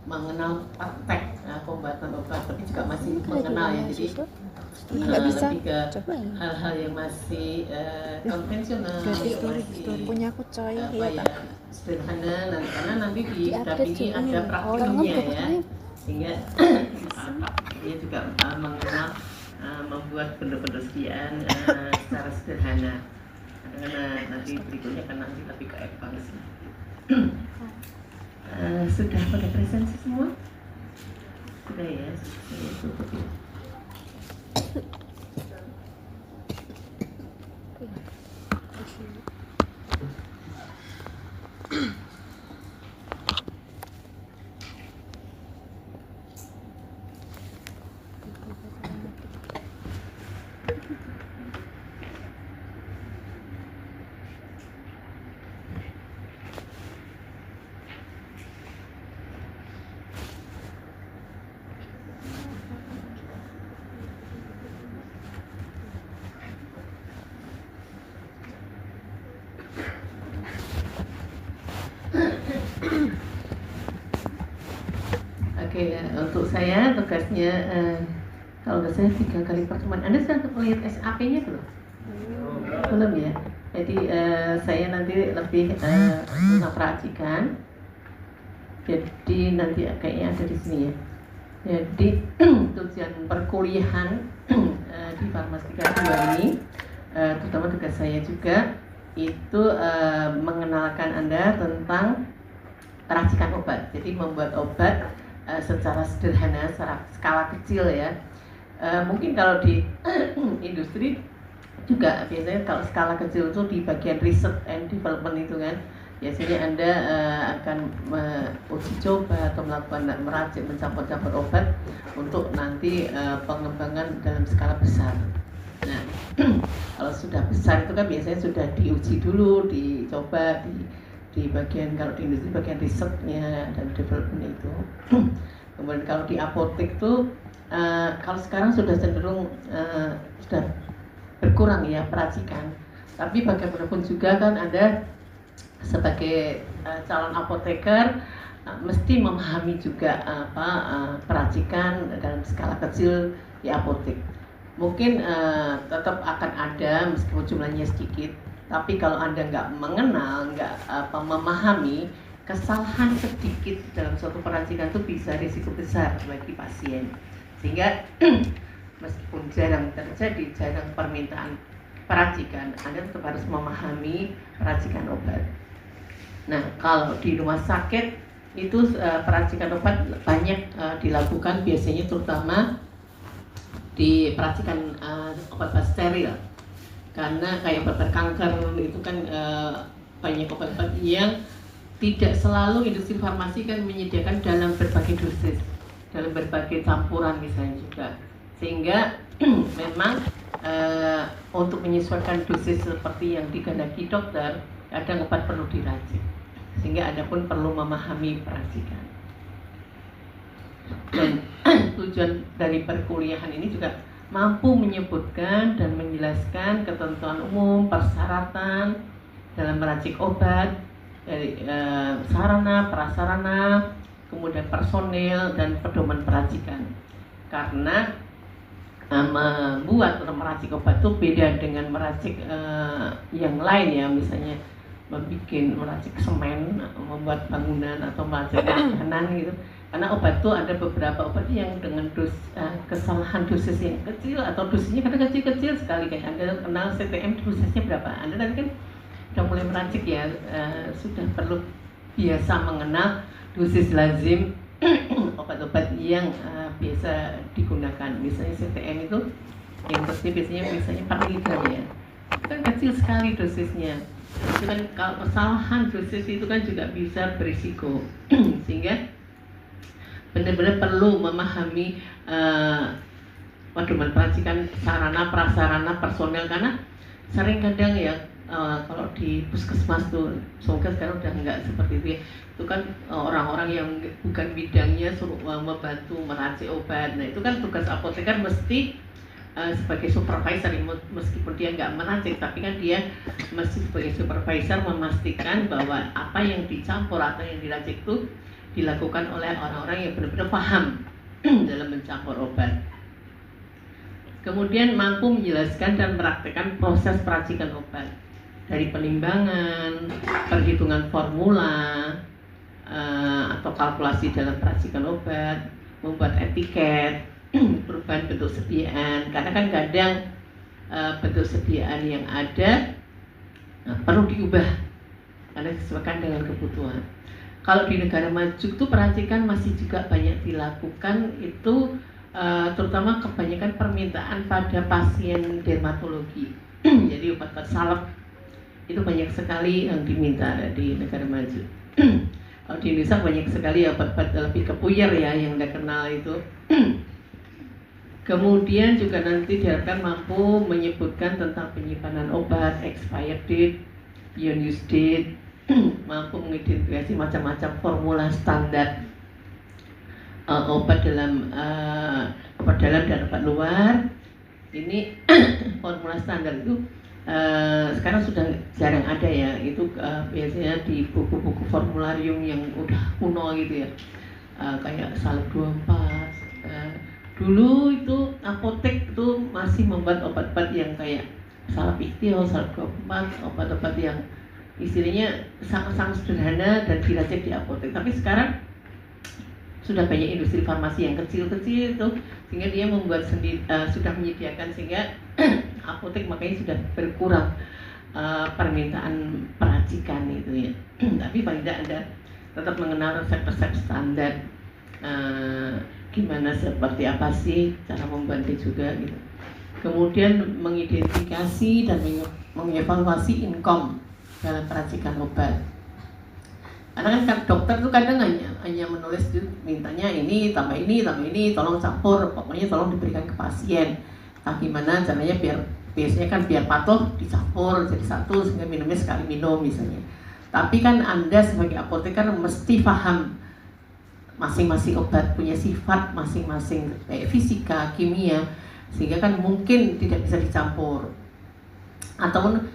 mengenal praktek pembuatan obat, tapi juga masih mengenal ya. Jadi lebih ke hal-hal yang masih konvensional, punya aku coy, ya, sederhana, karena nanti didampingi ada praktiknya ya, sehingga dia juga mengenal membuat benda-benda sekian secara sederhana. Karena nanti berikutnya kan nanti lebih ke advance. Sudah pada presensi semua? Sudah ya, saya tutup ya. Oke, untuk saya tugasnya kalau nggak saya 3 kali pertemuan. Anda sudah melihat SAP-nya belum? Belum ya. Jadi saya nanti lebih tentang peracikan. Jadi nanti kayaknya ada di sini ya. Jadi tujuan perkuliahan di Farmastika 2 ini, terutama tugas saya juga itu mengenalkan Anda tentang peracikan obat. Jadi membuat obat secara sederhana, secara skala kecil ya. Mungkin kalau di industri juga biasanya kalau skala kecil itu di bagian research and development itu kan, biasanya Anda akan uji coba atau melakukan meracik, mencampur-campur obat untuk nanti pengembangan dalam skala besar. Nah, kalau sudah besar itu kan biasanya sudah diuji dulu, dicoba di bagian, kalau di industri bagian risetnya dan development itu. Kemudian kalau di apotek tuh kalau sekarang sudah cenderung sudah berkurang ya peracikan, tapi bagaimanapun juga kan Anda sebagai calon apoteker mesti memahami juga peracikan dalam skala kecil di apotek. Mungkin tetap akan ada meskipun jumlahnya sedikit, tapi kalau Anda nggak mengenal, nggak memahami, kesalahan sedikit dalam suatu peracikan itu bisa risiko besar bagi pasien. Sehingga meskipun jarang terjadi, jarang permintaan peracikan, Anda tetap harus memahami peracikan obat. Nah, kalau di rumah sakit itu peracikan obat banyak dilakukan biasanya terutama di peracikan obat-obat steril. Karena kayak obat kanker itu kan banyak obat-obat yang tidak selalu industri farmasi kan menyediakan dalam berbagai dosis, dalam berbagai campuran misalnya juga, sehingga memang untuk menyesuaikan dosis seperti yang dikehendaki dokter, kadang obat perlu diracik, sehingga Anda pun perlu memahami peracikan. Dan tujuan dari perkuliahan ini juga mampu menyebutkan dan menjelaskan ketentuan umum, persyaratan dalam meracik obat, dari sarana, prasarana, kemudian personil dan pedoman peracikan. Karena membuat atau meracik obat itu beda dengan meracik yang lain ya, misalnya meracik semen, membuat bangunan atau meracik makanan gitu. Karena obat itu ada beberapa obat yang dengan kesalahan dosis yang kecil atau dosisnya kadang kecil-kecil sekali, kayak Anda kenal CTM dosisnya berapa. Anda tadi kan sudah mulai meracik ya, sudah perlu biasa mengenal dosis lazim obat-obat yang biasa digunakan. Misalnya CTM itu yang pasti biasanya 4 mg ya, itu kan kecil sekali dosisnya. Itu kan kalau kesalahan dosis itu kan juga bisa berisiko sehingga benar-benar perlu memahami pedoman peracikan, sarana, prasarana, personel. Karena sering kadang ya kalau di puskesmas tuh, semoga sekarang udah nggak seperti itu ya, itu kan orang-orang yang bukan bidangnya suruh membantu meracik obat. Nah itu kan tugas apoteker mesti sebagai supervisor, meskipun dia nggak meracik, tapi kan dia mesti sebagai supervisor memastikan bahwa apa yang dicampur atau yang diracik itu dilakukan oleh orang-orang yang benar-benar paham dalam mencampur obat. Kemudian mampu menjelaskan dan mempraktikkan proses peracikan obat dari penimbangan, perhitungan formula atau kalkulasi dalam peracikan obat, membuat etiket, perubahan bentuk sediaan. Karena kan kadang bentuk sediaan yang ada perlu diubah karena disesuaikan dengan kebutuhan. Kalau di negara maju itu peracikan masih juga banyak dilakukan, itu terutama kebanyakan permintaan pada pasien dermatologi. Jadi obat-obat salep itu banyak sekali yang diminta di negara maju. Kalau di Indonesia banyak sekali obat-obat lebih ke puyer ya yang Anda kenal itu. Kemudian juga nanti diharapkan mampu menyebutkan tentang penyimpanan obat, expired date, beyond use date, mampu mengidentifikasi macam-macam formula standar obat dalam dan obat luar. Ini formula standar itu sekarang sudah jarang ada ya. Itu biasanya di buku-buku formularium yang udah kuno gitu ya, kayak salep 24. Dulu itu apotek itu masih membuat obat-obat yang kayak salep ikhtiol, salep 24, obat-obat yang istilahnya sangat-sangat sederhana dan diracik di apotek. Tapi sekarang sudah banyak industri farmasi yang kecil-kecil itu, sehingga dia membuat sendiri, sudah menyediakan, sehingga apotek makanya sudah berkurang permintaan peracikan itu ya. Tapi paling tidak Anda tetap mengenal resep-resep standar, gimana seperti apa sih cara membantu juga gitu. Kemudian mengidentifikasi dan mengevaluasi income dalam peracikan obat. Karena kan dokter tuh kadang hanya menulis mintanya ini tambah ini, tolong campur, pokoknya tolong diberikan ke pasien. Nah, gimana caranya biasanya kan biar patuh dicampur jadi satu sehingga minumnya sekali minum misalnya. Tapi kan Anda sebagai apoteker mesti paham masing-masing obat punya sifat masing-masing, kayak fisika, kimia, sehingga kan mungkin tidak bisa dicampur, ataupun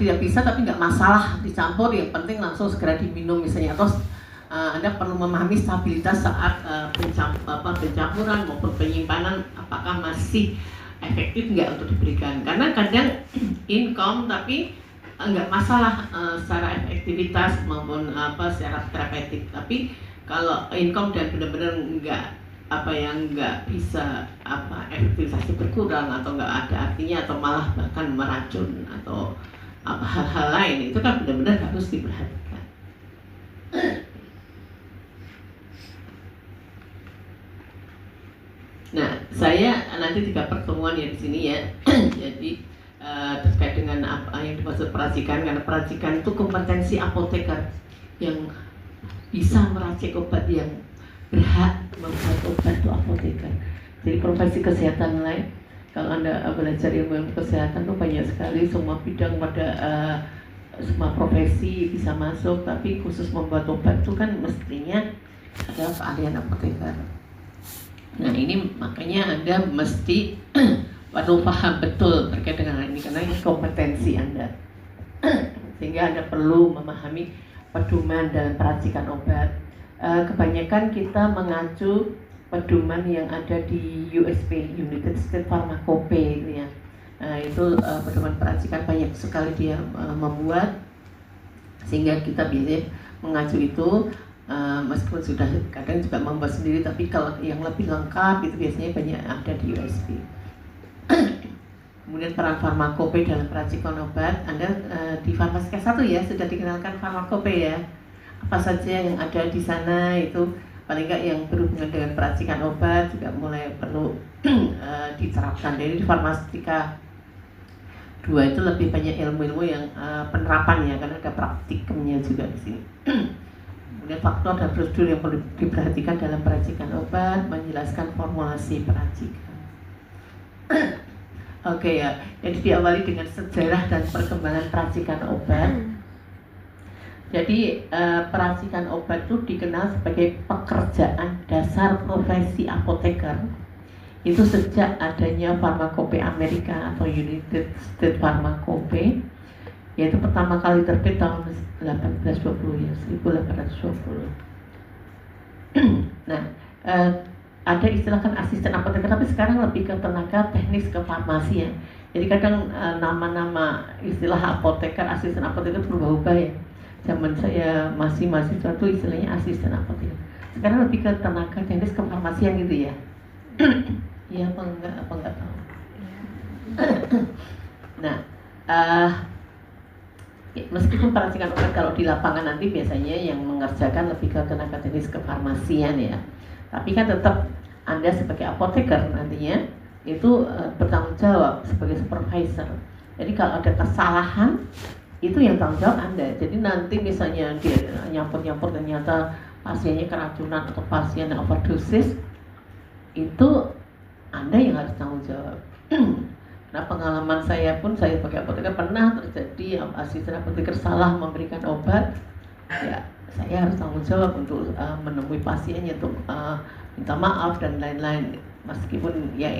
tidak bisa tapi nggak masalah dicampur, yang penting langsung segera diminum misalnya. Atau Anda perlu memahami stabilitas saat pencampuran maupun penyimpanan, apakah masih efektif nggak untuk diberikan. Karena kadang income tapi nggak masalah secara efektivitas maupun secara terapeutik, tapi kalau income dan benar-benar nggak bisa efektivitasnya berkurang atau nggak ada artinya atau malah bahkan meracun atau hal-hal lain, itu kan benar-benar harus diperhatikan. Nah, saya nanti 3 pertemuan ya di sini ya. Jadi terkait dengan apa yang dimaksud peracikan, karena peracikan itu kompetensi apoteker yang bisa meracik obat, yang berhak membuat obat itu apoteker. Jadi profesi kesehatan lain, kalau Anda belajar ilmu kesehatan tuh banyak sekali, semua bidang pada semua profesi bisa masuk, tapi khusus membuat obat itu kan mestinya adalah keahlian apoteker. Nah, ini makanya Anda mesti perlu paham betul terkait dengan hal ini, karena ini kompetensi Anda. Sehingga Anda perlu memahami pedoman dalam peracikan obat. Kebanyakan kita mengacu pedoman yang ada di USP, United States Pharmacopoeia itu ya. Itu pedoman peracikan banyak sekali dia membuat, sehingga kita biasanya mengacu itu, meskipun sudah kadang juga membuat sendiri, tapi kalau yang lebih lengkap itu biasanya banyak ada di USP. Kemudian peran farmakopoeia dalam peracikan obat. Anda di Farmasika 1 ya sudah dikenalkan farmakopoeia ya. Apa saja yang ada di sana itu, paling nggak yang berhubungan dengan peracikan obat juga mulai perlu diterapkan. Jadi di Farmasika 2 itu lebih banyak ilmu-ilmu yang penerapannya, karena ada praktikumnya juga di sini. Kemudian faktor dan prosedur yang perlu diperhatikan dalam peracikan obat, menjelaskan formulasi peracikan. Oke ya, jadi diawali dengan sejarah dan perkembangan peracikan obat. Jadi peracikan obat itu dikenal sebagai pekerjaan dasar profesi apoteker. Itu sejak adanya Farmakopoeia Amerika atau United States Pharmacopoeia, yaitu pertama kali terbit tahun 1820 ya, 1820. Nah, ada istilah kan asisten apoteker, tapi sekarang lebih ke tenaga teknis ke farmasi ya. Jadi kadang nama-nama istilah apoteker, asisten apoteker berubah-ubah ya. Zaman saya masih mahasiswa tuh istilahnya asisten apoteker. Sekarang lebih ke tenaga teknis ke farmasian gitu ya. Iya apa enggak tahu. Nah, meskipun peracikan obat kalau di lapangan nanti biasanya yang mengerjakan lebih ke tenaga teknis kefarmasian ya, tapi kan tetap Anda sebagai apoteker nantinya itu bertanggung jawab sebagai supervisor. Jadi kalau ada kesalahan itu yang tanggung jawab Anda. Jadi nanti misalnya dia nyampur ternyata pasiennya keracunan atau pasien overdosis, itu Anda yang harus tanggung jawab. Nah, pengalaman saya pun, saya sebagai apoteker pernah terjadi asisten apoteker salah memberikan obat, ya saya harus tanggung jawab untuk menemui pasiennya, untuk minta maaf dan lain-lain, meskipun ya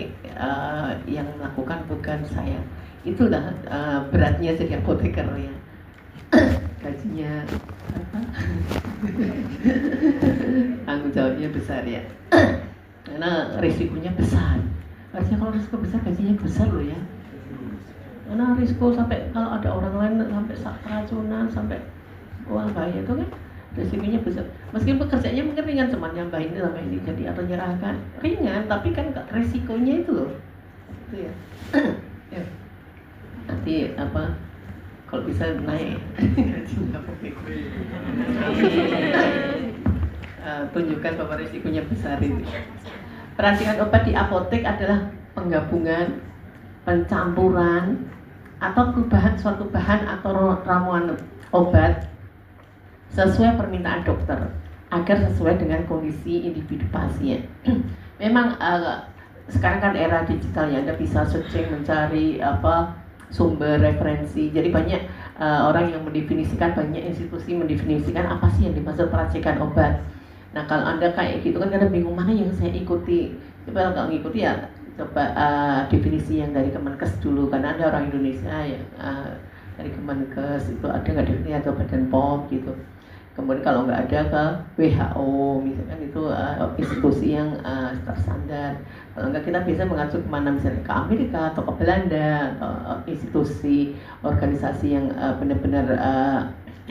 yang melakukan bukan saya. Itulah beratnya jadi apoteker ya. Gajinya apa? Tanggung jawabnya besar ya, karena risikonya besar. Harusnya kalau risiko besar, gajinya besar loh ya. Karena risiko sampai kalau ada orang lain sampai keracunan, sampai uang bahaya itu kan risikonya besar. Meskipun pekerjaannya mungkin ringan, cuma nyambahin sama ini jadi atau nyerahkan ringan, tapi kan risikonya itu loh. Itu ya. Ya. Nanti apa? Kalau bisa naik gajinya tunjukkan bahwa risikonya besar itu. Peracikan obat di apotek adalah penggabungan, pencampuran, atau perubahan suatu bahan atau ramuan obat sesuai permintaan dokter agar sesuai dengan kondisi individu pasien. Memang sekarang kan era digital ya, Anda bisa searching, mencari sumber referensi. Jadi banyak orang yang mendefinisikan, banyak institusi mendefinisikan apa sih yang dimaksud peracikan obat. Nah kalau Anda kayak gitu kan kadang bingung mana yang saya ikuti. Coba kalau ngikuti ya coba definisi yang dari Kemenkes dulu, karena Anda orang Indonesia ya, dari Kemenkes itu ada nggak definisi atau Badan POM gitu. Kemudian kalau nggak ada ke WHO misalkan, itu institusi yang terstandar. Kalau nggak kita bisa mengacu kemana, misalnya ke Amerika atau ke Belanda, atau institusi organisasi yang benar-benar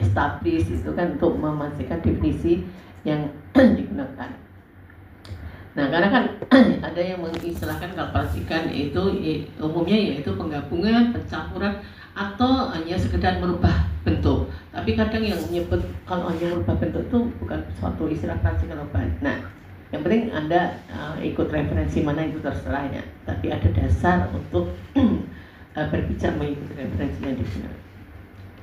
established itu kan untuk memastikan definisi yang digunakan. Nah karena kan ada yang mengistilahkan kalau peracikan itu umumnya yaitu penggabungan, pencampuran, atau hanya sekedar merubah bentuk. Tapi kadang yang menyebut kalau hanya merubah bentuk itu bukan suatu istilah peracikan obat. Nah yang penting Anda ikut referensi mana itu terserah ya, tapi ada dasar untuk berbicara mengikuti referensi yang digunakan.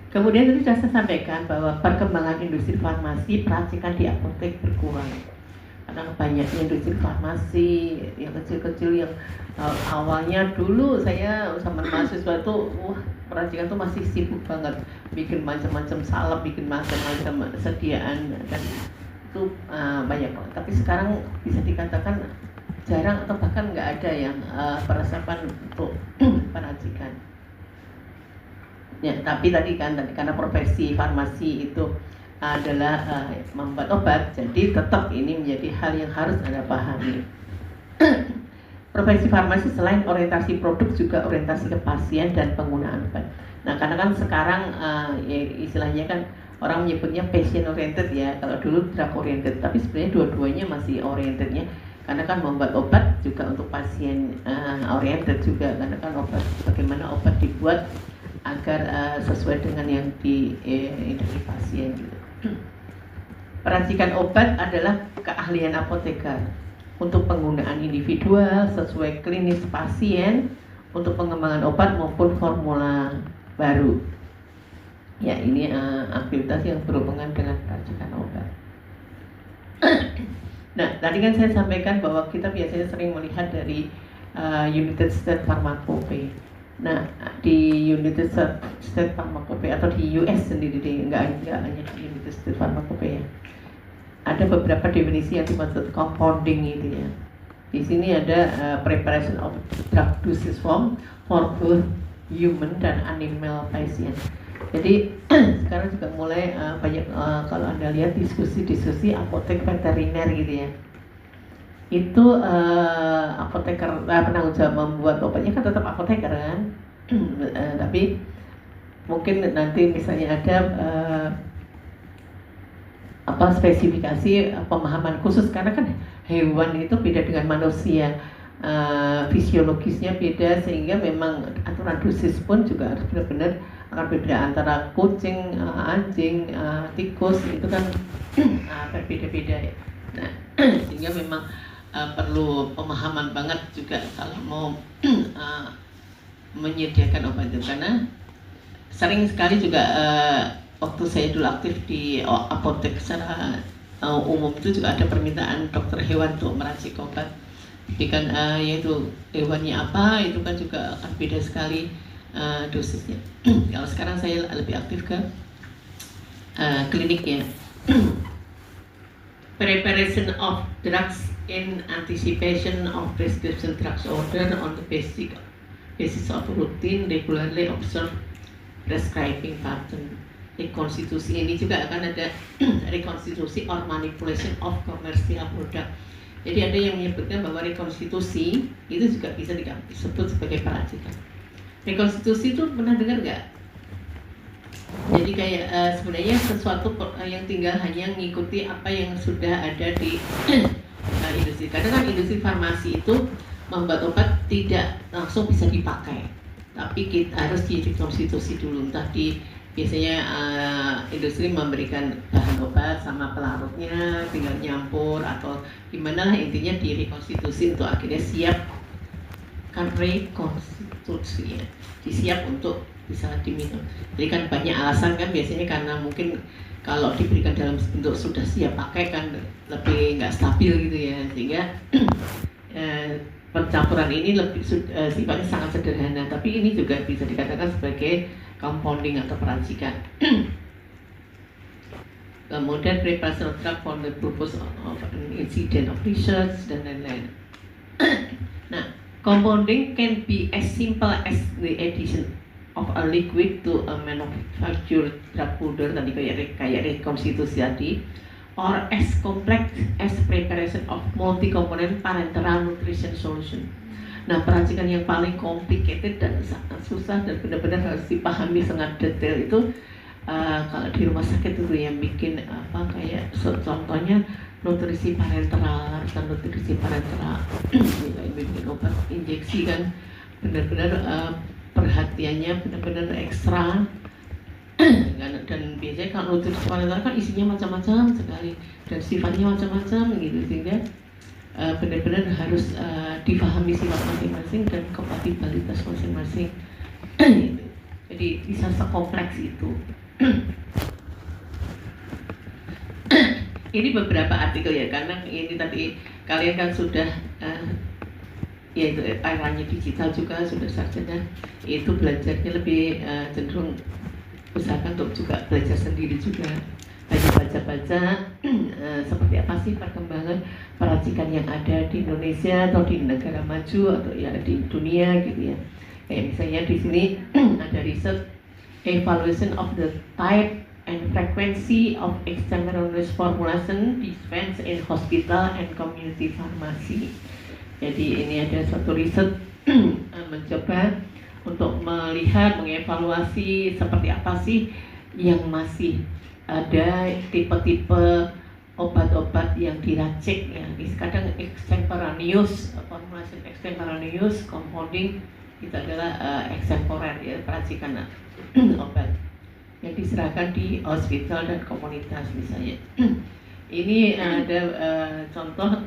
Kemudian tadi sudah saya sampaikan bahwa perkembangan industri farmasi, peracikan di apotek berkurang. Karena banyaknya industri farmasi yang kecil-kecil yang awalnya dulu saya sama mahasiswa itu, peracikan tuh masih sibuk banget, bikin macam-macam salep, bikin macam-macam sediaan, dan itu banyak banget. Tapi sekarang bisa dikatakan jarang atau bahkan nggak ada yang persiapan untuk peracikan. Ya, tapi tadi karena profesi farmasi itu adalah membuat obat, jadi tetap ini menjadi hal yang harus Anda pahami. Profesi farmasi selain orientasi produk juga orientasi ke pasien dan penggunaan obat. Nah, karena kan sekarang ya, istilahnya kan orang menyebutnya patient oriented ya, kalau dulu drug oriented, tapi sebenarnya dua-duanya masih orientednya, karena kan membuat obat juga untuk pasien oriented juga, karena kan obat, bagaimana obat dibuat agar sesuai dengan yang dari pasien gitu. Peracikan obat adalah keahlian apoteker untuk penggunaan individual sesuai klinis pasien untuk pengembangan obat maupun formula baru. Ya, ini aktivitas yang berhubungan dengan peracikan obat. Nah, tadi kan saya sampaikan bahwa kita biasanya sering melihat dari United States Pharmacopoeia. Nah, di United States Pharmacopoeia atau di US sendiri, nggak hanya di United States Pharmacopoeia, ada beberapa definisi yang dimaksud compounding itu ya. Di sini ada preparation of drug dosage form for both human dan animal patient. Jadi sekarang juga mulai banyak kalau Anda lihat diskusi-diskusi apotek veteriner gitu ya. itu apoteker penanggung jawab membuat obatnya kan tetap apoteker kan. Tapi mungkin nanti misalnya ada spesifikasi pemahaman khusus, karena kan hewan itu beda dengan manusia, fisiologisnya beda, sehingga memang aturan dosis pun juga harus benar-benar akan berbeda antara kucing, anjing, tikus, itu kan berbeda-beda ya. Nah, sehingga memang perlu pemahaman banget juga kalau mau menyediakan obat itu, karena sering sekali juga waktu saya dulu aktif di apotek secara umum itu juga ada permintaan dokter hewan untuk meracik obat. Jadi kan yaitu hewannya apa itu kan juga akan beda sekali dosisnya. Kalau sekarang saya lebih aktif ke klinik ya. Preparation of drugs in anticipation of prescription drugs order on the basis of routine regularly observed prescribing pattern. Rekonstitusi ini juga akan ada rekonstitusi or manipulation of commercial product. Jadi ada yang menyebutkan bahwa rekonstitusi itu juga bisa disebut sebagai peracikan. Rekonstitusi itu pernah dengar nggak? Jadi kayak sebenarnya sesuatu yang tinggal hanya mengikuti apa yang sudah ada di industri. Karena kan industri farmasi itu membuat obat tidak langsung bisa dipakai, tapi kita harus direkonstitusi dulu, entah biasanya industri memberikan bahan obat sama pelarutnya, tinggal nyampur atau gimana lah, intinya direkonstitusi untuk akhirnya siap, kan rekonstitusi ya, disiap untuk bisa diminum. Jadi kan banyak alasan kan, biasanya karena mungkin kalau diberikan dalam bentuk sudah siap pakai kan lebih nggak stabil gitu ya, sehingga pencampuran ini lebih sifatnya sangat sederhana, tapi ini juga bisa dikatakan sebagai compounding atau peracikan. Kemudian preparation of drug for the purpose of an incident of research dan lain-lain. Nah, compounding can be as simple as the addition of a liquid to a manufactured drug powder tadi kayak rekonstitusi tadi, or as complex as preparation of multi-component parenteral nutrition solution. Nah, peracikan yang paling complicated dan sangat susah dan benar-benar harus dipahami sangat detail itu kalau di rumah sakit itu yang bikin kayak contohnya nutrisi parenteral dan nutrisi parenteral bikin obat injeksi kan benar-benar perhatiannya benar-benar ekstra. Dan biasanya kalau nutrisi parenteral kan isinya macam-macam sekali dan sifatnya macam-macam gitu, sehingga benar-benar harus dipahami sifat masing-masing dan kompatibilitas masing-masing. Jadi bisa sekompleks itu. Ini beberapa artikel ya, karena ini tadi kalian kan sudah yaitu eranya digital juga, sudah sarjana, itu belajarnya lebih cenderung usahakan untuk juga belajar sendiri juga, baca-baca seperti apa sih perkembangan peracikan yang ada di Indonesia atau di negara maju atau ya di dunia gitu ya. Kayak misalnya di sini ada riset evaluation of the type and frequency of extemporaneous formulation dispensed in hospital and community pharmacy. Jadi ini ada suatu riset mencoba untuk melihat, mengevaluasi seperti apa sih yang masih ada tipe-tipe obat-obat yang diracik ya. Kadang extemporaneous, formulasi extemporaneous, compounding itu adalah extemporer ya, peracikan obat yang diserahkan di hospital dan komunitas misalnya. Ini ada contoh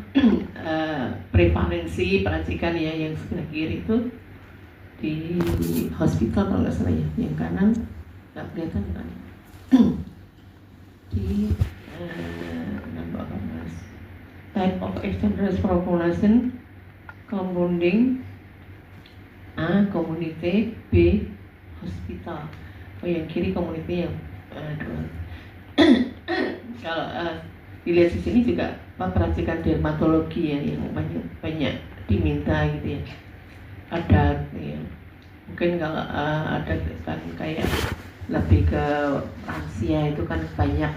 prevalensi peracikan ya, yang sebelah kiri itu di hospital kalau nggak salah ya, yang kanan nggak kelihatan kan. Di type of extended formulation, compounding, A community, B hospital. Oh yang kiri community yang kalau dilihat di sini juga peracikan dermatologi ya, yang banyak diminta gitu ya. Ada ya, mungkin kalau ada kan kayak lebih ke lansia itu kan banyak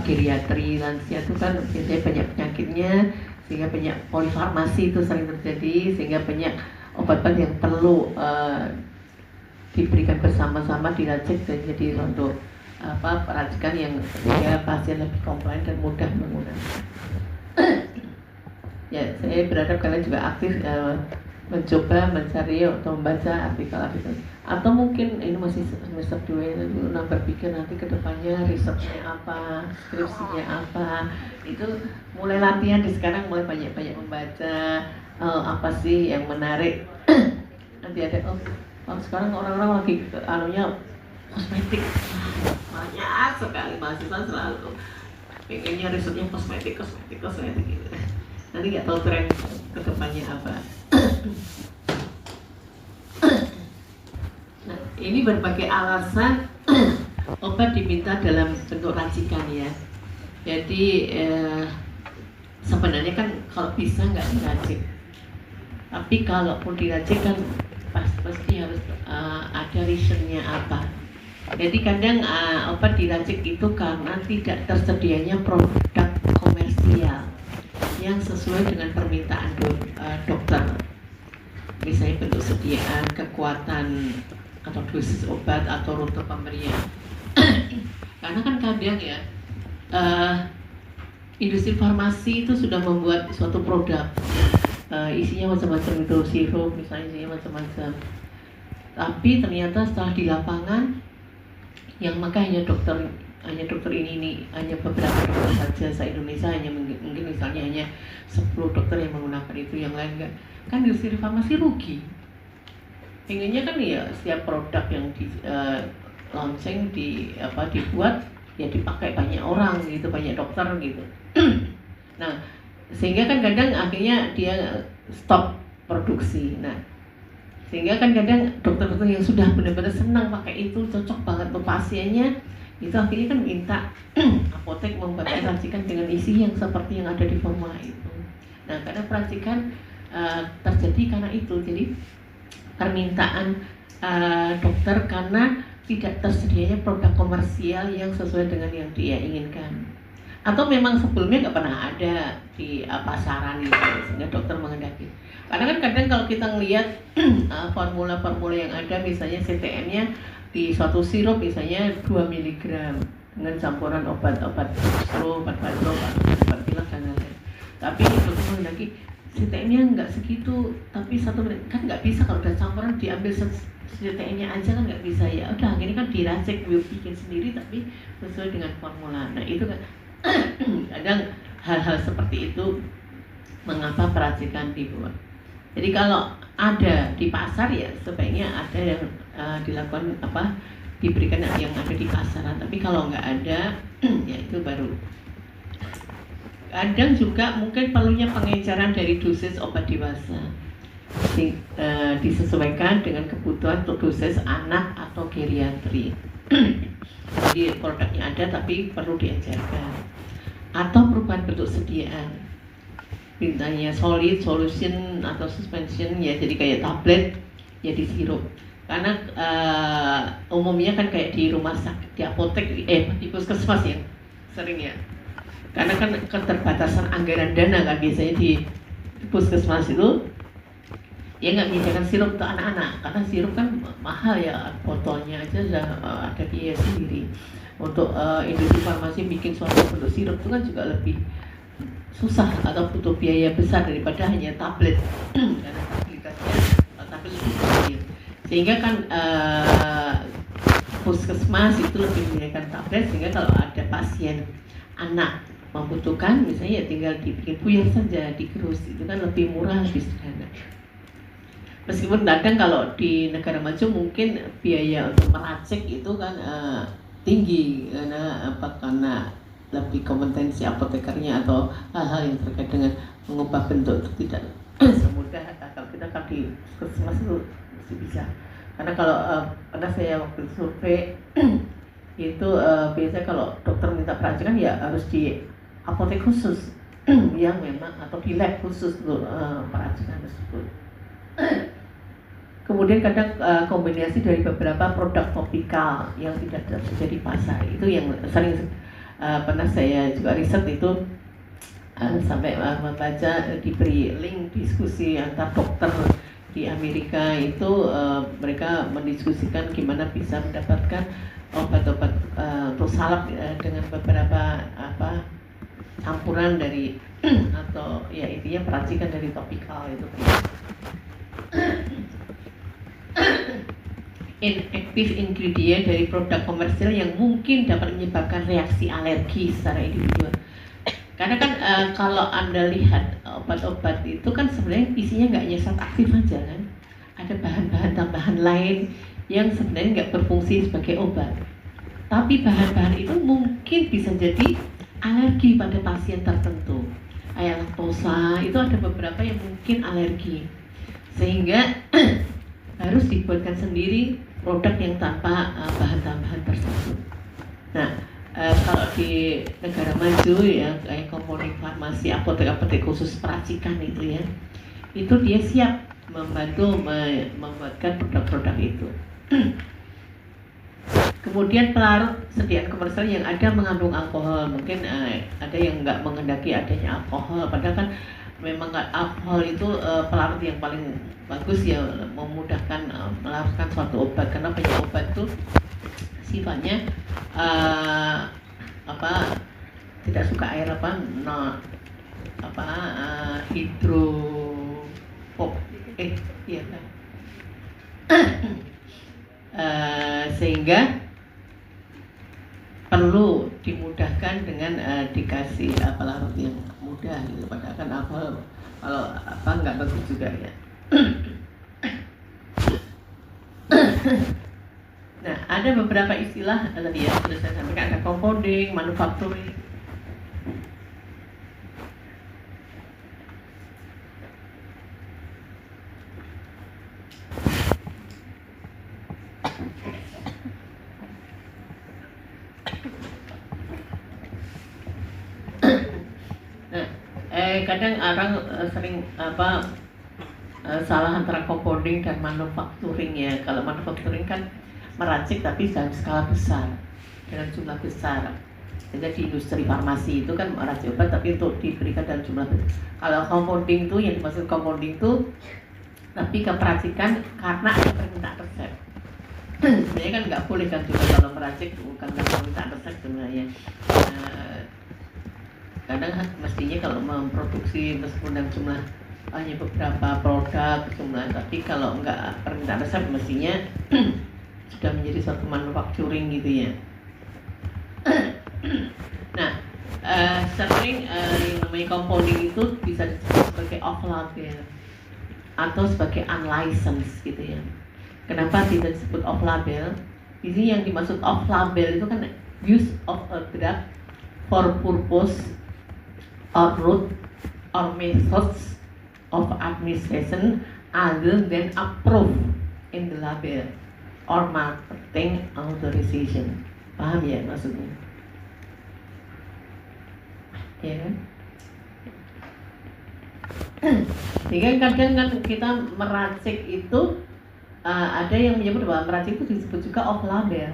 geriatri, lansia itu kan biasanya banyak penyakit penyakitnya, sehingga banyak polifarmasi itu sering terjadi, sehingga banyak obat-obat yang perlu diberikan bersama-sama diracik dan jadi untuk peracikan yang sehingga pasien lebih komplain dan mudah menggunakan. Ya, saya berharap kalian juga aktif mencoba mencari atau membaca artikel-artikel, atau mungkin ini masih semester 2 itu berpikir nanti kedepannya risetnya apa, skripsinya apa, itu mulai latihan di sekarang, mulai banyak-banyak membaca apa sih yang menarik. Nanti ada sekarang orang-orang lagi kosmetik, banyak sekali mahasiswa selalu pengennya risetnya kosmetik gitu. Nanti nggak tahu tren kedepannya apa. Nah, ini berbagai alasan obat diminta dalam bentuk racikan ya. Jadi sebenarnya kan kalau bisa nggak diracik, tapi kalaupun diracik kan pasti harus ada reasonnya apa. Jadi kadang obat diracik itu karena tidak tersedianya produk komersial yang sesuai dengan permintaan dokter, misalnya bentuk sediaan, kekuatan atau dosis obat atau rute pemberian. Karena kan kadang ya industri farmasi itu sudah membuat suatu produk, isinya macam-macam, itu sirup misalnya, isinya macam-macam, tapi ternyata setelah di lapangan yang maka hanya dokter ini hanya beberapa dokter saja se-Indonesia, hanya mungkin misalnya hanya 10 dokter yang menggunakan itu, yang lain enggak. Kan industri farmasi rugi. Inginnya kan ya setiap produk yang di launching dibuat ya dipakai banyak orang gitu, banyak dokter gitu. Nah, sehingga kan kadang akhirnya dia stop produksi. Nah, sehingga kan kadang dokter-dokter yang sudah benar-benar senang pakai itu, cocok banget untuk pasiennya, itu akhirnya kan minta apotek membuat racikan dengan isi yang seperti yang ada di formula itu. Nah, karena peracikan terjadi karena itu, jadi permintaan dokter karena tidak tersedianya produk komersial yang sesuai dengan yang dia inginkan, atau memang sebelumnya nggak pernah ada di pasaran itu, sehingga dokter menghendaki. Karena kan kadang kalau kita ngelihat formula-formula yang ada, misalnya CTM-nya di suatu sirup misalnya 2 mg dengan campuran obat-obat flu, obat batuk, obat pilek dan lain-lain. Tapi dokter menghendaki CTM-nya nggak segitu, tapi 1 mg, kan nggak bisa kalau udah campuran diambil CTM-nya aja kan nggak bisa ya. Udah akhirnya kan diracik, bikin sendiri tapi sesuai dengan formula. Nah itu kan kadang hal-hal seperti itu mengapa peracikan dibuat. Jadi kalau ada di pasar ya sebaiknya ada yang dilakukan diberikan yang ada di pasaran. Tapi kalau nggak ada ya itu baru. Kadang juga mungkin perlunya pengejaran dari dosis obat dewasa, disesuaikan dengan kebutuhan untuk dosis anak atau geriatri. Jadi produknya ada tapi perlu diajarkan. Atau perubahan bentuk sediaan, mintanya solid, solution atau suspension ya, jadi kayak tablet ya di sirup. Karena umumnya kan kayak di rumah sakit, di apotek, di puskesmas ya sering ya. Karena kan keterbatasan anggaran dana kan biasanya di puskesmas itu ya nggak menyediakan sirup untuk anak-anak, karena sirup kan mahal ya, botolnya aja sudah ada biaya sendiri. Untuk industri farmasi bikin suatu bentuk sirup itu kan juga lebih susah atau butuh biaya besar daripada hanya tablet karena fasilitasnya tablet lebih kecil. Sehingga kan puskesmas itu lebih menyediakan tablet, sehingga kalau ada pasien anak membutuhkan misalnya ya tinggal dibikin buyar saja, digerus, itu kan lebih murah, lebih sederhana. Meskipun kadang kalau di negara maju mungkin biaya untuk meracik itu kan tinggi karena lebih kompetensi apotekernya atau hal-hal yang terkait dengan mengubah bentuk itu tidak semudah kalau kita kan di puskesmas itu masih bisa. Karena kalau pernah saya waktu survei itu biasanya kalau dokter minta peracikan ya harus di apotek khusus yang memang atau di lab khusus untuk peracikan tersebut. Kemudian kadang kombinasi dari beberapa produk topikal yang tidak tersedia di pasar, itu yang sering pernah saya juga riset itu sampai membaca diberi link diskusi antar dokter di Amerika itu mereka mendiskusikan gimana bisa mendapatkan obat-obat untuk salep dengan beberapa campuran dari atau ya intinya peracikan dari topikal itu. Inactive ingredient dari produk komersial yang mungkin dapat menyebabkan reaksi alergi secara individual. Karena kan kalau Anda lihat obat-obat itu kan sebenarnya isinya nggak hanya zat aktif aja kan, ada bahan-bahan tambahan lain yang sebenarnya nggak berfungsi sebagai obat. Tapi bahan-bahan itu mungkin bisa jadi alergi pada pasien tertentu. Kayak laktosa itu ada beberapa yang mungkin alergi, sehingga harus dibuatkan sendiri produk yang tanpa bahan tambahan tersebut. Nah, kalau di negara maju ya kayak komponen farmasi, apotek-apotek khusus peracikan itu ya, itu dia siap membantu membuatkan produk-produk itu. Kemudian pelarut sediaan komersial yang ada mengandung alkohol, mungkin ada yang nggak menghendaki adanya alkohol, padahal kan memang alkohol itu pelarut yang paling bagus ya, memudahkan melarutkan suatu obat, karena banyak obat itu sifatnya tidak suka air sehingga perlu dimudahkan dengan dikasih pelarut yang mudah gitu. Padahal kan kalau nggak bagus juga ya. Nah, ada beberapa istilah tadi ya sudah saya sampaikan, ada compounding, manufacturing. Kadang orang sering salah antara compounding dan manufacturing ya. Kalau manufacturing kan meracik tapi dalam skala besar, dalam jumlah besar. Jadi di industri farmasi itu kan meracik obat tapi untuk diberikan dalam jumlah besar. Kalau compounding itu yang dimaksud compounding itu tapi keperacikan karena ada permintaan resep. Sebenarnya kan nggak boleh kan juga kalau meracik bukan karena permintaan resep sebenarnya. Kadang mestinya kalau memproduksi meskipun dalam jumlah hanya beberapa produk jumlah, tapi kalau enggak permintaan resep mestinya sudah menjadi suatu manufacturing gitu ya. Nah, sering yang namanya compounding itu bisa disebut sebagai off-label atau sebagai unlicensed gitu ya. Kenapa tidak disebut off-label? Di sini yang dimaksud off-label itu kan use of a drug for purpose or route or methods of administration other than approved in the label or marketing authorization. Paham ya maksudnya? Ya kan? Sehingga kadang kan kita meracik itu ada yang menyebut bahwa meracik itu disebut juga off label.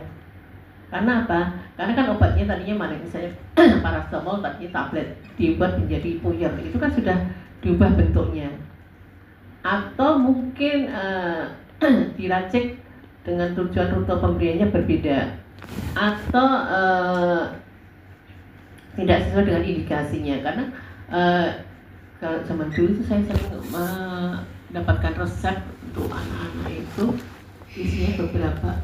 Karena apa? Karena kan obatnya tadinya mana, misalnya paracetamol tadinya tablet dibuat menjadi puyer, itu kan sudah diubah bentuknya. Atau mungkin diracik dengan tujuan rute pemberiannya berbeda, atau tidak sesuai dengan indikasinya. Karena kalau zaman dulu itu saya sering mendapatkan resep untuk anak-anak itu isinya beberapa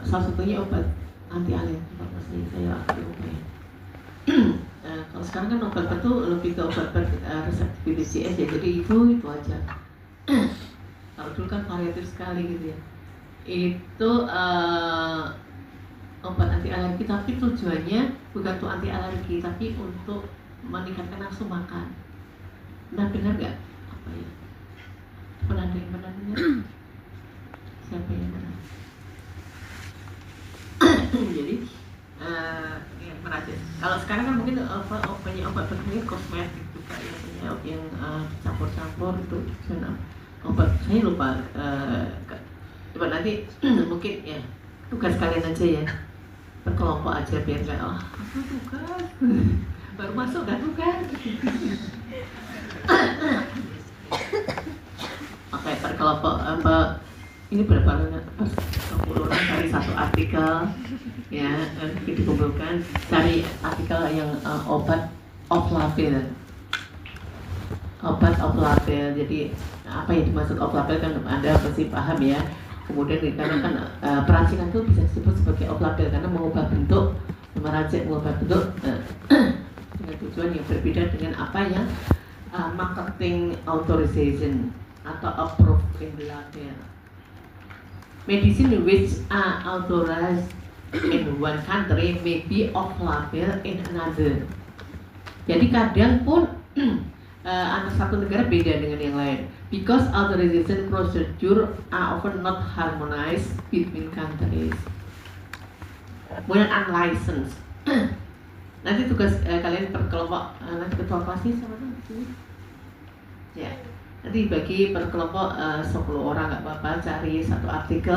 salah satunya obat anti alergi, maksudnya saya lupa ya. Kalau sekarang kan obat itu lebih ke obat resep BPJS ya, jadi itu aja. Kalau dulu kan variatif sekali gitu ya. Itu obat anti alergi, tapi tujuannya bukan untuk anti alergi, tapi untuk meningkatkan nafsu makan. Nah, benar nggak? Apa ya? Pernah ada yang pernah dengar? Siapa yang pernah? Jadi yang meracik. Kalau sekarang kan mungkin banyak obat begini kosmetik juga ya, yang campur-campur itu obat. Saya lupa. Coba nanti mungkin ya tugas kalian aja ya, berkelompok aja biar nggak apa tugas baru masuk kan bukan. Oke, per kelompok ini berapa orang? 10 orang cari satu artikel ya, nanti dikumpulkan cari artikel yang obat off label. Jadi apa yang dimaksud off label kan Anda pasti paham ya. Kemudian karena kan peracikan itu bisa disebut sebagai off label karena mengubah bentuk, mengubah bentuk dengan tujuan yang berbeda dengan apa yang marketing authorization atau approved in the label. Medicine which are authorized in one country may be off label in another. Jadi kadang pun anak satu negara beda dengan yang lain. Because authorization procedure are often not harmonized between countries. Kemudian unlicensed. Nanti tugas kalian per kelompok, nanti ketua kelasnya sama di sini. Ya, nanti bagi per kelompok 10 orang nggak apa-apa, cari satu artikel,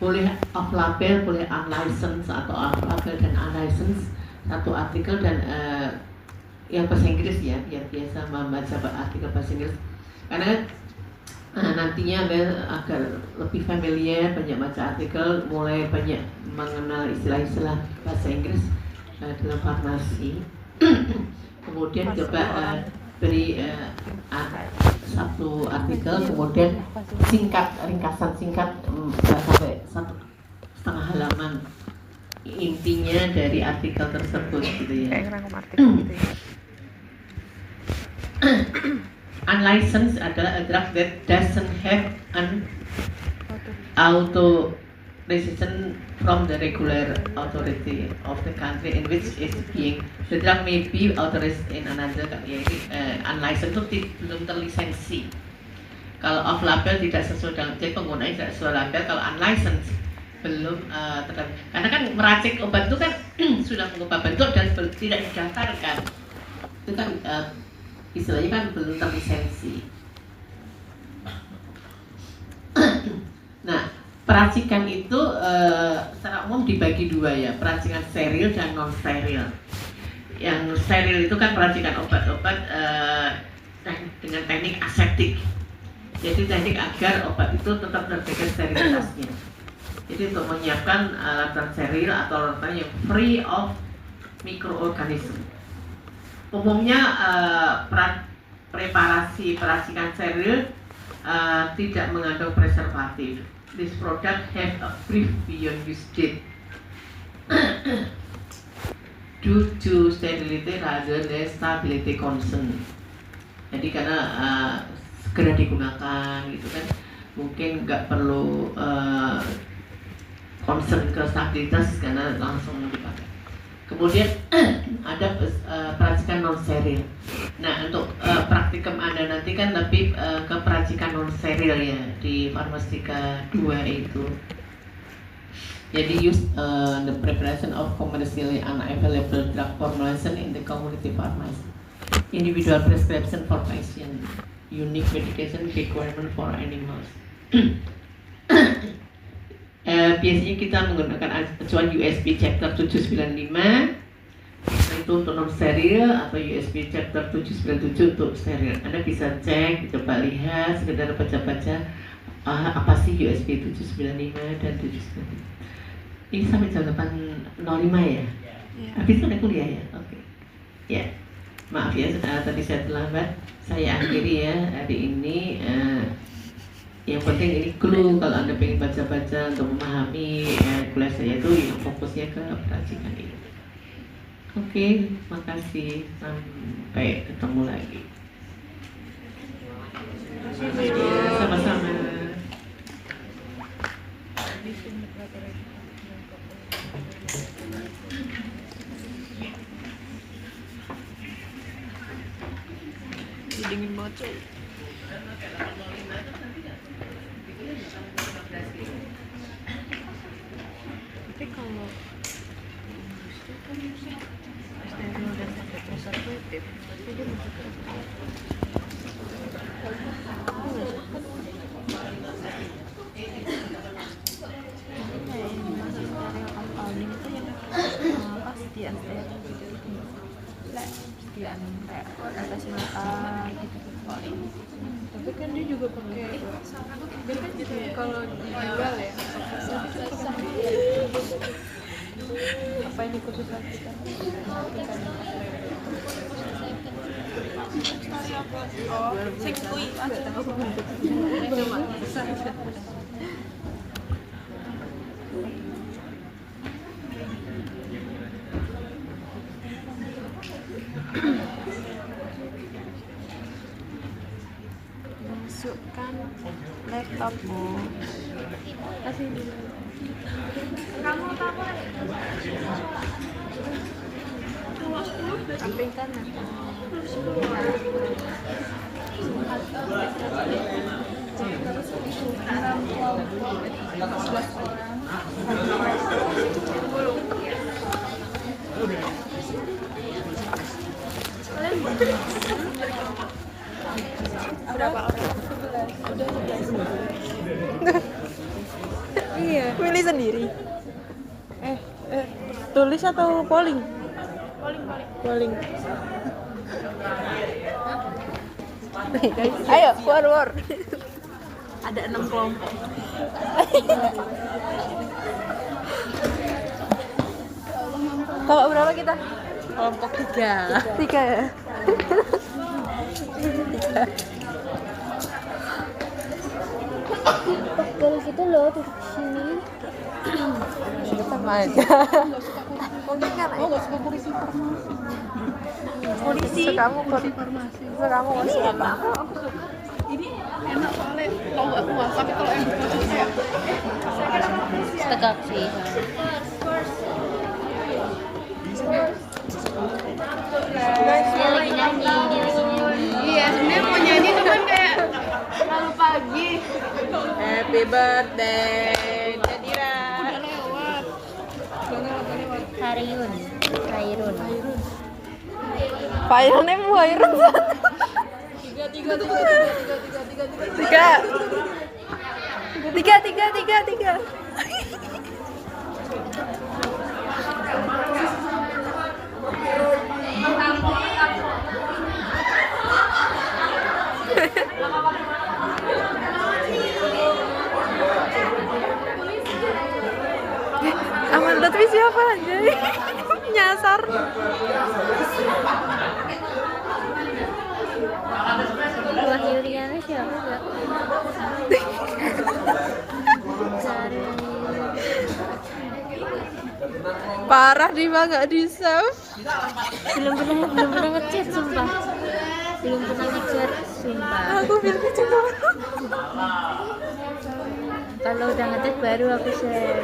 boleh off label, boleh unlicensed atau off label dan unlicensed satu artikel dan yang bahasa Inggris ya, biar biasa membaca artikel bahasa Inggris karena nantinya agar lebih familiar, banyak baca artikel, mulai banyak mengenal istilah-istilah bahasa Inggris dalam farmasi. Kemudian coba beri satu artikel, kemudian ringkasan singkat sampai 1,5 halaman intinya dari artikel tersebut gitu ya. Kayak ngerangkum artikel gitu ya. Unlicensed adalah a drug that doesn't have an authorization from the regular authority of the country in which it's being. The drug may be authorized in another, yaitu unlicensed itu belum terlisensi. Kalau off label tidak sesuai dengan penggunanya tidak sesuai label. Kalau unlicensed belum karena kan meracik obat itu kan sudah mengubah bentuk dan tidak didaftarkan. Itu kan istilahnya kan belum terlisensi. Nah, peracikan itu secara umum dibagi dua ya, peracikan steril dan non steril. Yang steril itu kan peracikan obat-obat dengan teknik aseptik. Jadi teknik agar obat itu tetap terjaga sterilitasnya. Jadi untuk menyiapkan larutan steril atau larutan yang free of mikroorganisme. Umumnya preparasi peracikan steril tidak mengandung preservatif. This product have a brief beyond use date due to sterility rather than stability concern. Jadi karena segera digunakan gitu kan, mungkin nggak perlu concern ke stabilitas karena langsung dipakai. Kemudian ada peracikan non steril. Nah, untuk praktikum Anda nanti kan lebih ke peracikan non steril ya di Farmastika 2 itu. Jadi use the preparation of commercially unavailable drug formulation in the community pharmacy. Individual prescription for patient, unique medication requirement for animals. Biasanya kita menggunakan acuan USP Chapter 795 itu untuk non steril atau USP Chapter 797 untuk steril. Anda bisa cek, coba lihat, sekedar baca-baca apa sih USP 795 dan 797. Ini sampai jam 8.05 ya? Habis ada kuliah ya? Oke. Ya, maaf ya tadi saya terlambat. Saya akhiri ya hari ini. Yang penting ini clue kalau Anda pengen baca-baca untuk memahami kuliah saya itu yang fokusnya ke peracikan ini. Oke, makasih. Sampai ketemu lagi. Sama-sama. Dingin banget coy. Tapi kalau steril dan tidak preservatif, berarti dia masuk ke steril compounding itu yang pasti steril gitu. Tapi kan dia juga pakai kalau dijual ya. Apa ini khusus kita? Oh, sing kuwi masukkan laptopmu. Kasih dulu. Kamu apa? Samping kanan. Berapa orang? Udah 11. Iya. Milih sendiri. Tulis atau polling? Polling. Ayo, war. Ada 6 kelompok. Kelompok berapa kita? Kelompok 3. 3 ya? 3. Pegel gitu loh duduk sini. Sama aja. Mungkin kan nggak suka polisi farmasi. Polisi farmasi. Kamu polisi apa? Aku suka. Ini enak soalnya kalau nggak puas. Tapi kalau yang dibuat saya kira polisi. Tegak sih. Dia lagi nyanyi. Iya, sebenarnya mau nyanyi cuman kayak terlalu pagi. Happy birthday, Jadira. Udah lewat. Hairun. Filenya mau Hairun. 3. Aman Lutfi siapa aja? Nyasar. Wah, Yuliana siapa enggak? Parah Diva nggak di save. Belum pernah ngechat sumpah. Aku filmnya cuma. Kalau udah ngechat baru aku share.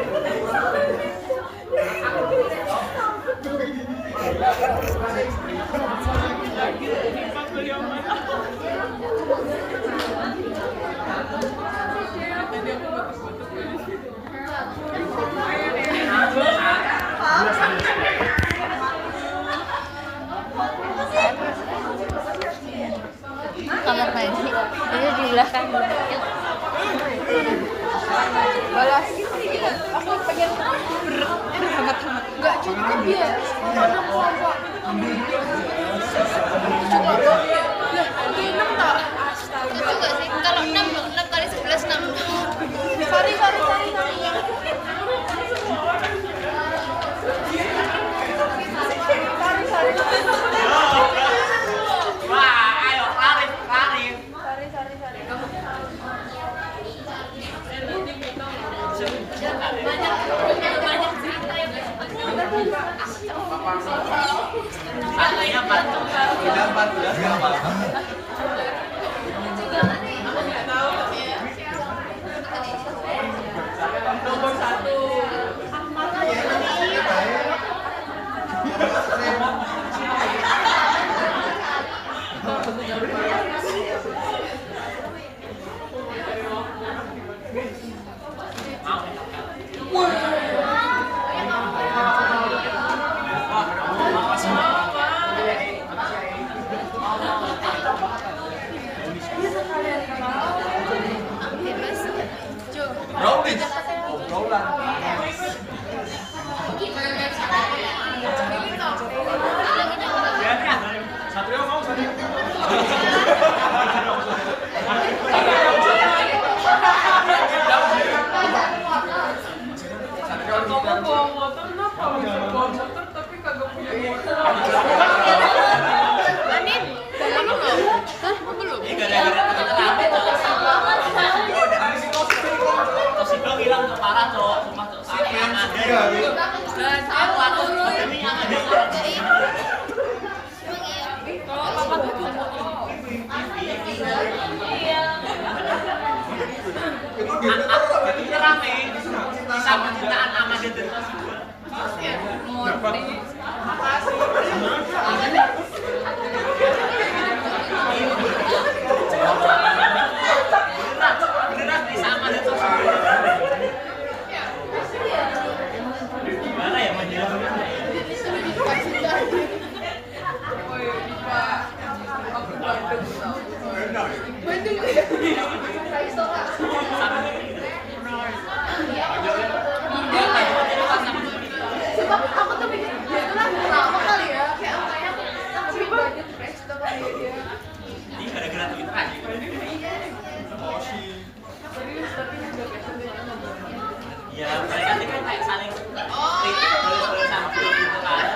Kamar mandi itu di belakang. Balas. Aku pengen hangat-hangat. Enggak cukup ya. Cukup. Lah, ini 6 tak? Astaga. Juga sih. Kalau 6 kali 11 6. Sorry. Satrio mau Ya, mereka tuh kan kayak saling kritik terus sama gitu kan.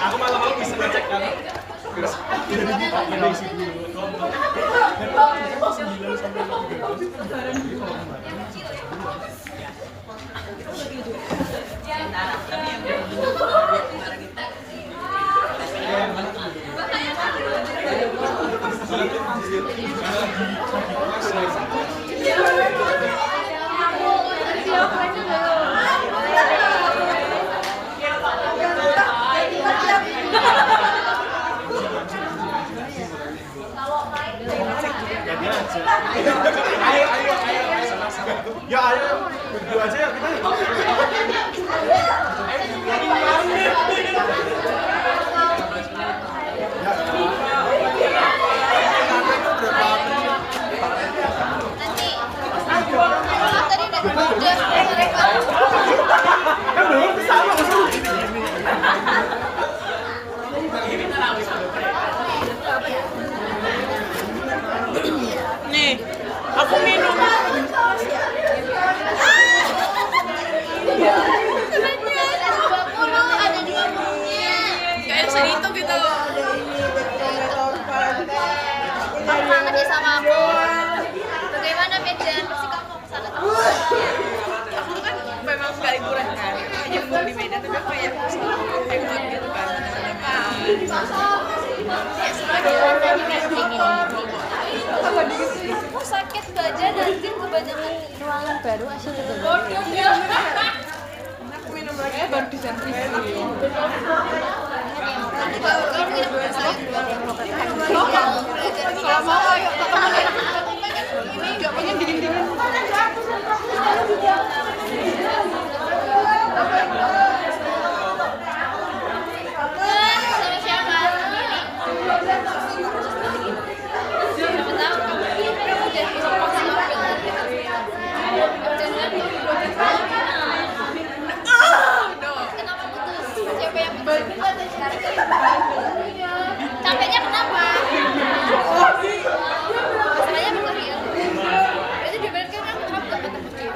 Aku malam bisa ngecek kan. Terus udah dibuka isi dulu. Ayo. Ya ayo, berdua aja ya kita. Nih, aku minum. Kayak segitu gitu. Kangen ya sama aku. Bagaimana Medan? Pasti kamu kesana terus. Aku tuh kan memang suka liburan kan. Nyambung di Medan tapi aku kayak hangout gitu kan. Aku sakit baja nanti kebanyakan ruangan baru asal itu. Aku minum lagi baru di servis. Kalau mau ayo ini nggak pengen dingin-dingin. Sama siapa? Siapa tahu kamu udah bisa pakai Kenapa putus? Siapa yang putus? Capeknya kenapa? Masalahnya betul ya. Itu diberikan kan kamu gak ketemu dia.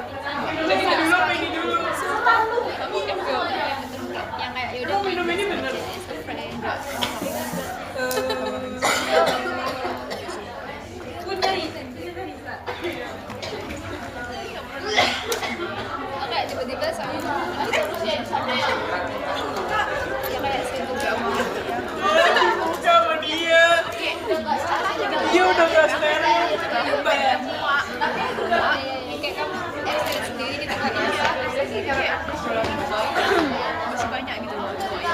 Lagi dulu. Sumpah lu. Yang kayak yaudah minum ini bener. Oke, tiba-tiba sama ya kayak sibuk banget. Sama dia. Dia udah gak steril. Kayak kamu steril sendiri gitu kan ya. Masih banyak gitu loh cowoknya.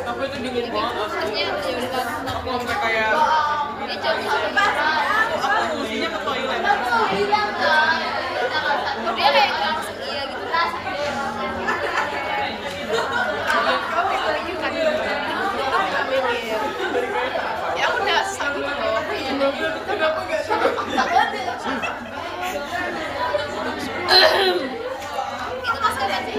Apa itu dingin banget? Terusnya ya udah Sampai kayak ini coba aku musinya ke toilet. dia kayak langsung iya gitu lah. Ya udah sama loh. Itu mas kapan sih?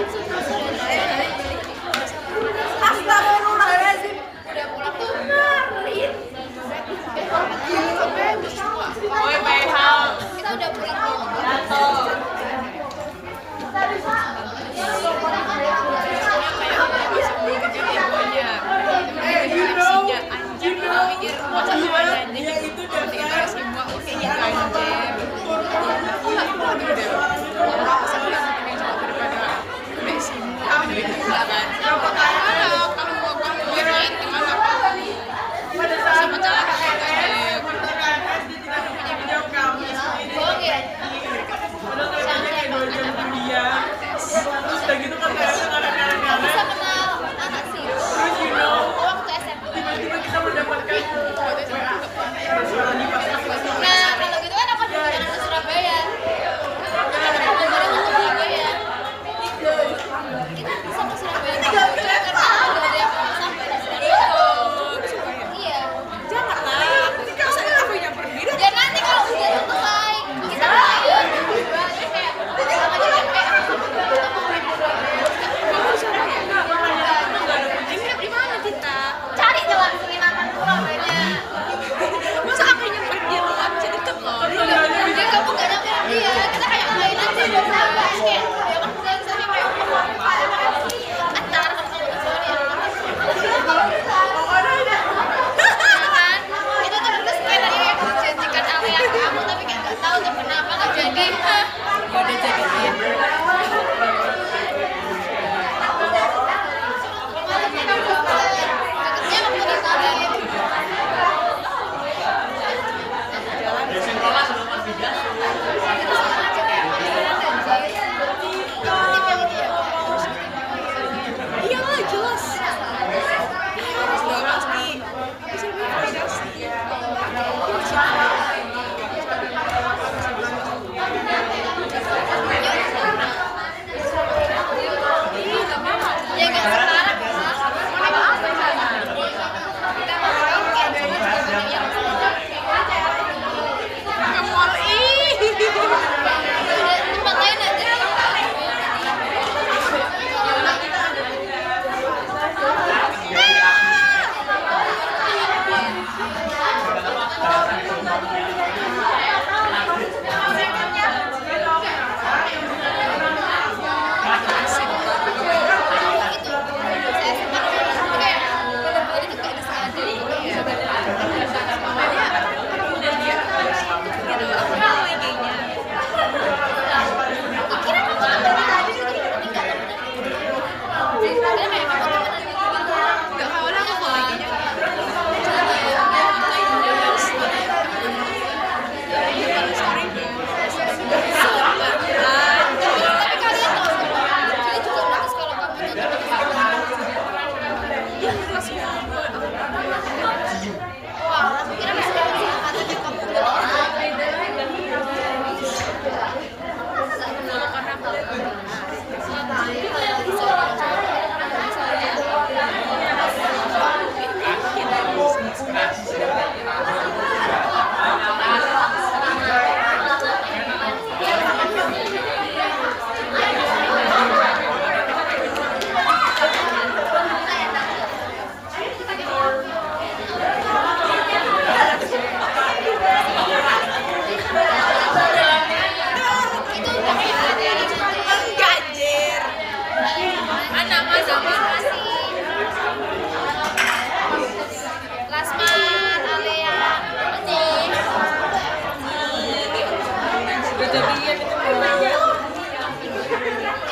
kejadian itu.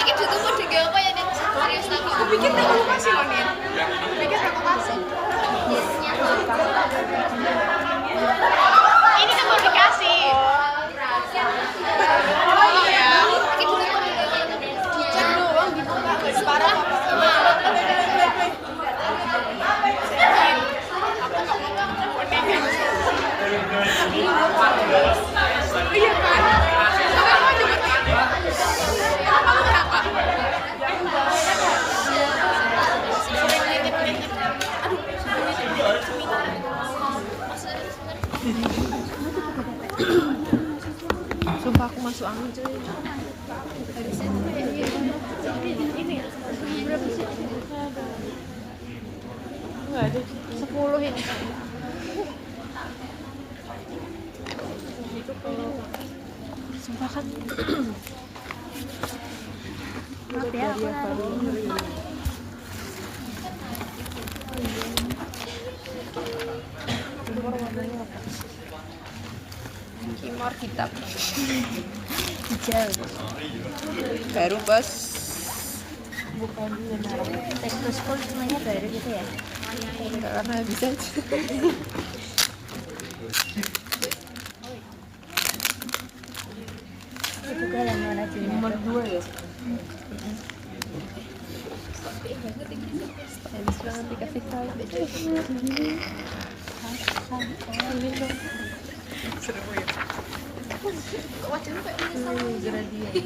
Iki ditutup juga apa ya nih? Serius tapi. Aku pikir kamu kasih loh nih. Pikir aku kasih. Ini kan mau dikasih. Oh iya. Iki ditutup juga. Dicek doang dibuka nggak separah. Iya kan? Kamu juga kamu berapa? Sumpah aku masuk angin cuy. Enggak ada 10 ini. Sumpah kan. Maaf ya, aku lari. Kimor kitab. Hijau. Baru bos. Bukan tekstur school semuanya baru gitu ya. Enggak karena habis aja. Itu kan yang mana sih? Nomor 2 ya. Habis banget dikasih tahu. Ini dong. Wajahnya kayak ini sama gradient.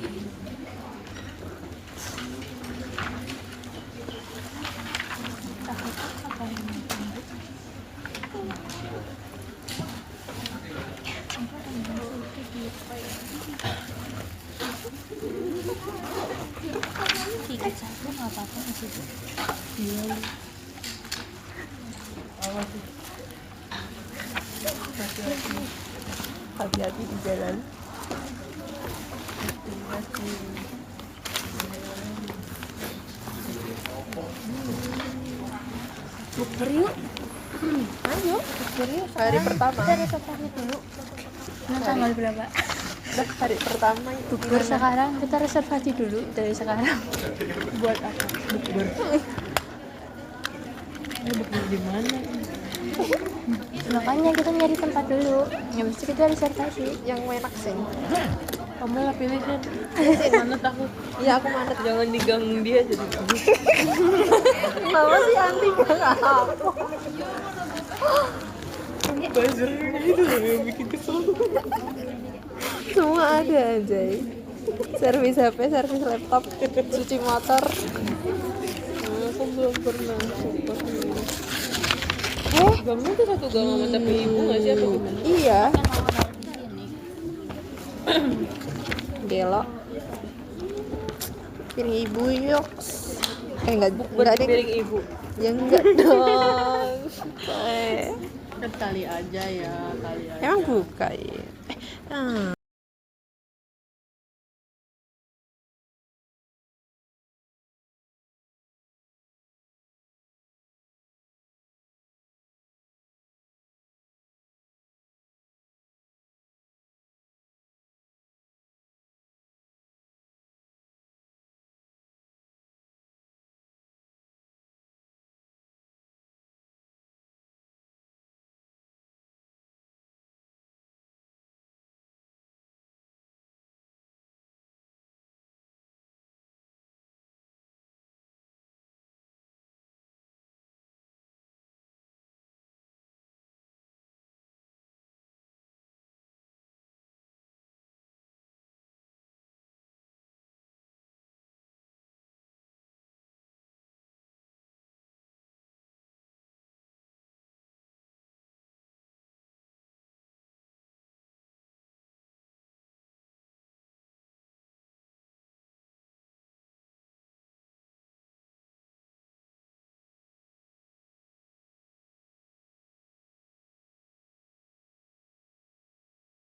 Tiga satu nggak apa-apa di situ. Hati-hati di jalan. Bukber yuk. Ayo, bukber yuk. Hari pertama. Kita reservasi dulu. Nah, tanggal berapa? Udah hari pertama itu. Bukber sekarang, kita reservasi dulu dari sekarang. Buat apa? Bukber. Bukber di mana? Makanya kita nyari tempat dulu. Habis itu kita reservasi. Yang enak sih. Kamu lah pilih kan. Manut aku. Iya aku manut. Jangan diganggu dia jadi. Mama sih anti banget aku. Buzzer gitu yang bikin kesel. Semua ada anjay. Servis HP, servis laptop, cuci motor. Aku belum pernah. Ganggu tuh satu gang sama tapi ibu nggak sih atau gimana? Iya. Belok. Piring ibu yuk. Enggak deh. Piring ibu. Ya enggak dong. Kan kali aja ya, kali aja. Emang buka ya.